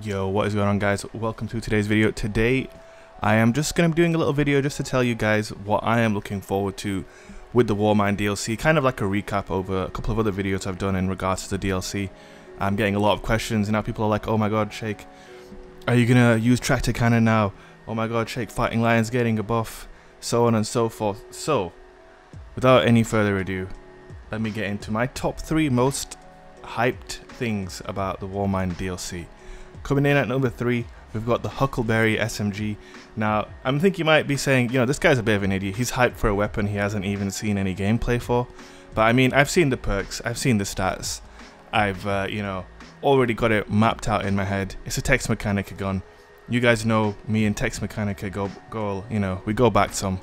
Yo, what is going on, guys? Welcome to today's video. Today I am just going to be doing a little video just to tell you guys what I am looking forward to with the Warmind DLC, kind of like a recap over a couple of other videos I've done in regards to the DLC. I'm getting a lot of questions and now people are like, oh my god, Shake, are you going to use tractor cannon now? Oh my god, Shake, Fighting Lion's getting a buff, so on and so forth. So, without any further ado, let me get into my top 3 most hyped things about the Warmind DLC. Coming in at number 3, we've got the Huckleberry SMG. Now, I'm thinking you might be saying, you know, this guy's a bit of an idiot. He's hyped for a weapon he hasn't even seen any gameplay for. But I mean, I've seen the perks, I've seen the stats. I've, you know, already got it mapped out in my head. It's a Tex Mechanica gun. You guys know me and Tex Mechanica go, you know, we go back some.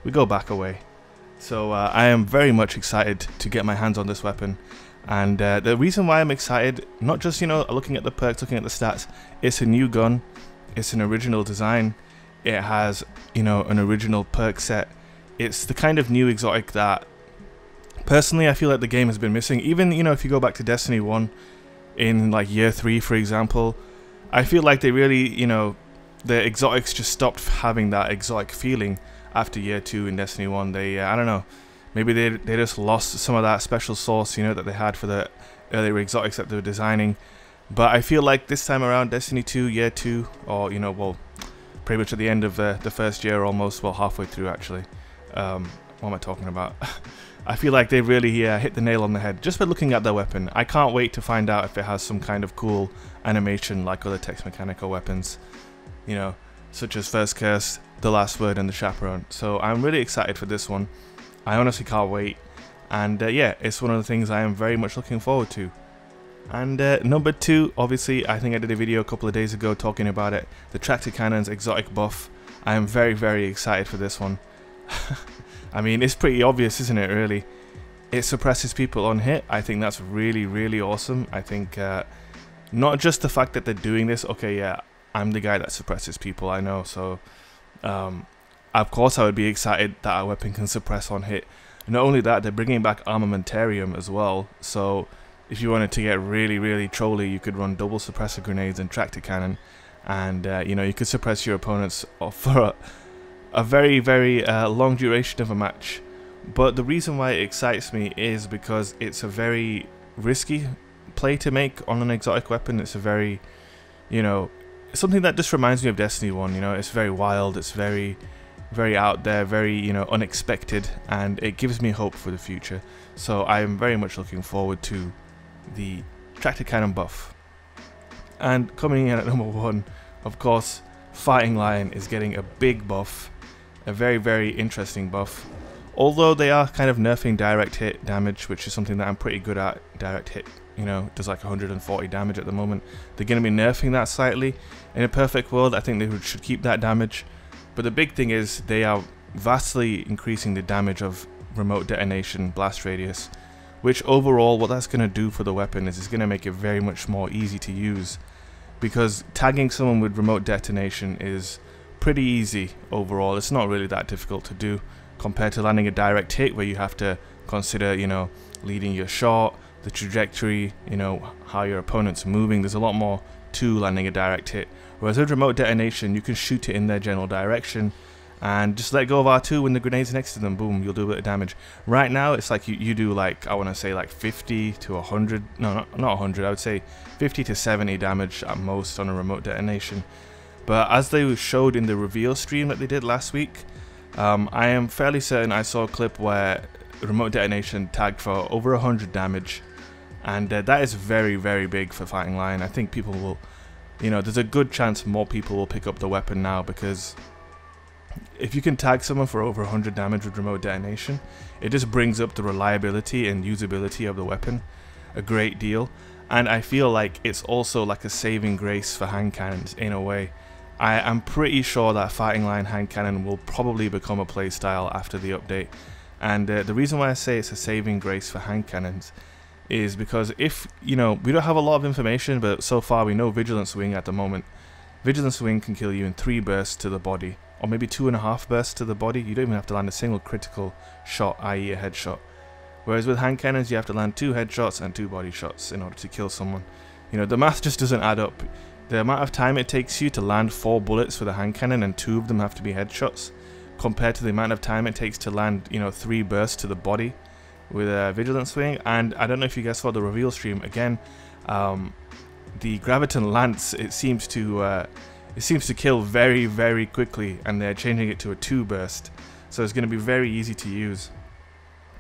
We go back away. So I am very much excited to get my hands on this weapon. And the reason why I'm excited, not just, you know, looking at the perks, looking at the stats, it's a new gun, it's an original design, it has, you know, an original perk set. It's the kind of new exotic that, personally, I feel like the game has been missing. Even, you know, if you go back to Destiny 1 in like year 3, for example, I feel like they really, you know, the exotics just stopped having that exotic feeling after year 2 in Destiny 1. They, I don't know. Maybe they just lost some of that special sauce, you know, that they had for the earlier exotics that they were designing. But I feel like this time around, Destiny 2, Year 2, or, you know, well, pretty much at the end of the first year almost, well, halfway through actually. What am I talking about? I feel like they really hit the nail on the head just by looking at their weapon. I can't wait to find out if it has some kind of cool animation like other Tex Mechanica weapons, you know, such as First Curse, The Last Word, and the Chaperone. So I'm really excited for this one. I honestly can't wait, and yeah, it's one of the things I am very much looking forward to. And number 2, obviously, I think I did a video a couple of days ago talking about it, the Tractor Cannon's exotic buff. I am very, very excited for this one. I mean, it's pretty obvious, isn't it, really? It suppresses people on hit. I think that's really, really awesome. I think not just the fact that they're doing this, okay, yeah, I'm the guy that suppresses people, I know, so of course I would be excited that our weapon can suppress on hit. Not only that, they're bringing back Armamentarium as well, so if you wanted to get really, really trolly, you could run double suppressor grenades and tractor cannon, and you know, you could suppress your opponents for a very, very long duration of a match. But the reason why it excites me is because it's a very risky play to make on an exotic weapon. It's a very, you know, something that just reminds me of Destiny 1, you know, it's very wild, it's very out there, very, you know, unexpected, and it gives me hope for the future. So I am very much looking forward to the tractor cannon buff. And coming in at number 1, of course, Fighting Lion is getting a big buff, a very, very interesting buff. Although they are kind of nerfing direct hit damage, which is something that I'm pretty good at. Direct hit, you know, does like 140 damage at the moment. They're going to be nerfing that slightly. In a perfect world, I think they should keep that damage. But the big thing is they are vastly increasing the damage of remote detonation blast radius, which overall what that's going to do for the weapon is it's going to make it very much more easy to use, because tagging someone with remote detonation is pretty easy overall. It's not really that difficult to do compared to landing a direct hit where you have to consider, you know, leading your shot, the trajectory, you know, how your opponent's moving. There's a lot more to landing a direct hit. Whereas with remote detonation, you can shoot it in their general direction and just let go of R2 when the grenade's next to them. Boom, you'll do a bit of damage. Right now, it's like you do like, I want to say like 50 to 100, no, not 100, I would say 50 to 70 damage at most on a remote detonation. But as they showed in the reveal stream that they did last week, I am fairly certain I saw a clip where remote detonation tagged for over 100 damage. And that is very, very big for Fighting Lion. I think people will, you know, there's a good chance more people will pick up the weapon now, because if you can tag someone for over 100 damage with remote detonation, it just brings up the reliability and usability of the weapon a great deal. And I feel like it's also like a saving grace for hand cannons in a way. I am pretty sure that Fighting Lion hand cannon will probably become a playstyle after the update. And the reason why I say it's a saving grace for hand cannons is because if, you know, we don't have a lot of information, but so far we know Vigilant Swing at the moment. Vigilant Swing can kill you in 3 bursts to the body, or maybe 2.5 bursts to the body. You don't even have to land a single critical shot, i.e. a headshot. Whereas with hand cannons, you have to land 2 headshots and 2 body shots in order to kill someone. You know, the math just doesn't add up. the amount of time it takes you to land 4 bullets with a hand cannon and 2 of them have to be headshots, compared to the amount of time it takes to land, you know, 3 bursts to the body with a Vigilant Swing. And I don't know if you guys saw the reveal stream again. The Graviton Lance, it seems to kill very, very quickly, and they're changing it to a 2 burst, so it's going to be very easy to use,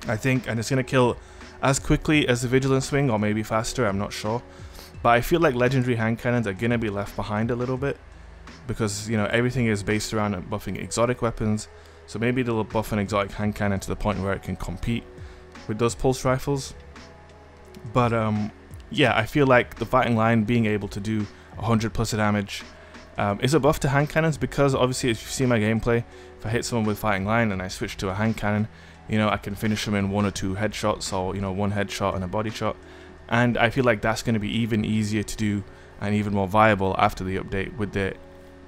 I think, and it's going to kill as quickly as the Vigilant Swing, or maybe faster, I'm not sure. But I feel like legendary hand cannons are going to be left behind a little bit, because, you know, everything is based around buffing exotic weapons, so maybe they'll buff an exotic hand cannon to the point where it can compete with those pulse rifles. But yeah, I feel like the fighting line being able to do 100 plus damage is a buff to hand cannons, because obviously, if you see my gameplay, if I hit someone with fighting line and I switch to a hand cannon, you know, I can finish them in 1 or 2 headshots, or, you know, 1 headshot and a body shot. And I feel like that's going to be even easier to do and even more viable after the update with the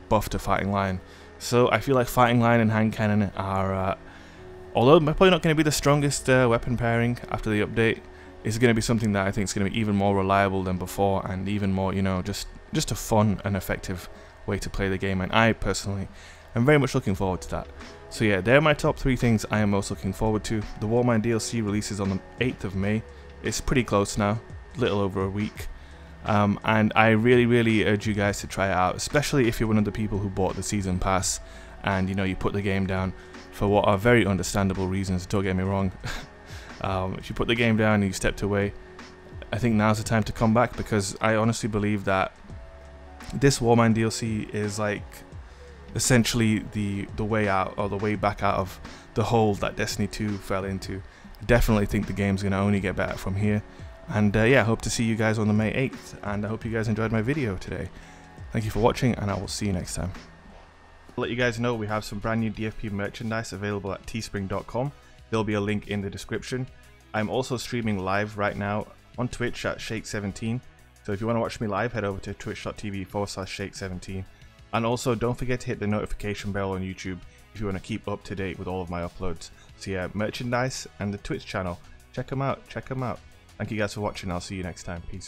buff to fighting line. So I feel like fighting line and hand cannon are, although probably not going to be the strongest weapon pairing after the update, is going to be something that I think is going to be even more reliable than before, and even more, you know, just a fun and effective way to play the game. And I personally am very much looking forward to that. So yeah, they're my top 3 things I am most looking forward to. The Warmind DLC releases on the 8th of May. It's pretty close now, little over a week. And I really urge you guys to try it out, especially if you're one of the people who bought the season pass and, you know, you put the game down for what are very understandable reasons, don't get me wrong. If you put the game down and you stepped away, I think now's the time to come back, because I honestly believe that this Warmind DLC is like essentially the way out, or the way back out of the hole that Destiny 2 fell into. I definitely think the game's going to only get better from here. And yeah, I hope to see you guys on the May 8th, and I hope you guys enjoyed my video today. Thank you for watching, and I will see you next time. I'll let you guys know we have some brand new DFP merchandise available at teespring.com. There'll be a link in the description. I'm also streaming live right now on Twitch at Shake17. So if you want to watch me live, head over to twitch.tv/Shake17. And also, don't forget to hit the notification bell on YouTube if you want to keep up to date with all of my uploads. So yeah, merchandise and the Twitch channel, check them out, check them out. Thank you guys for watching, I'll see you next time, peace.